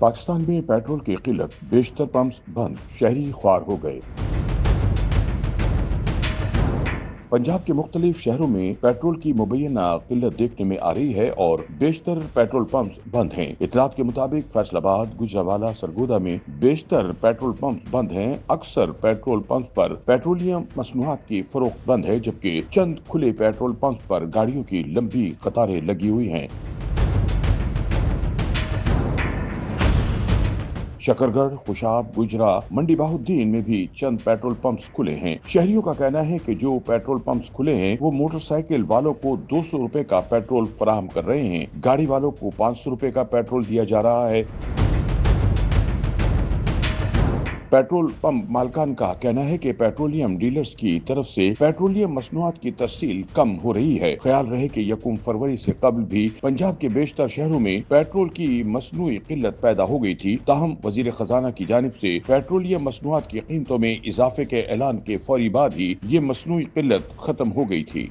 पाकिस्तान में पेट्रोल की किल्लत, बेशतर पंप्स बंद, शहरी ख्वार हो गए। पंजाब के मुख्तलिफ शहरों में पेट्रोल की मुबैना किल्लत देखने में आ रही है और बेशतर पेट्रोल पंप्स बंद हैं। इतलात के मुताबिक फैसलाबाद, गुजरावाला, सरगोदा में बेशतर पेट्रोल पंप्स बंद हैं। अक्सर पेट्रोल पंप पर पेट्रोलियम मसनूआत की फरोख्त बंद है, जबकि चंद खुले पेट्रोल पंप पर गाड़ियों की लंबी कतारें लगी हुई हैं। शकरगढ़, खुशाब, गुजरा, मंडी बाहुद्दीन में भी चंद पेट्रोल पंप्स खुले हैं। शहरियों का कहना है कि जो पेट्रोल पंप्स खुले हैं वो मोटरसाइकिल वालों को 200 रुपए का पेट्रोल फराहम कर रहे हैं। गाड़ी वालों को 500 रुपए का पेट्रोल दिया जा रहा है। पेट्रोल पंप मालकान का कहना है कि पेट्रोलियम डीलर्स की तरफ से पेट्रोलियम मसनूआत की तस्सील कम हो रही है। ख्याल रहे कि 1 फरवरी से कबल भी पंजाब के बेशतर शहरों में पेट्रोल की मसनूई किल्लत पैदा हो गई थी। ताहम वजीर खजाना की जानिब से पेट्रोलियम मसनूआत की कीमतों में इजाफे के ऐलान के फौरी बाद ही ये मसनूई किल्लत खत्म हो गई थी।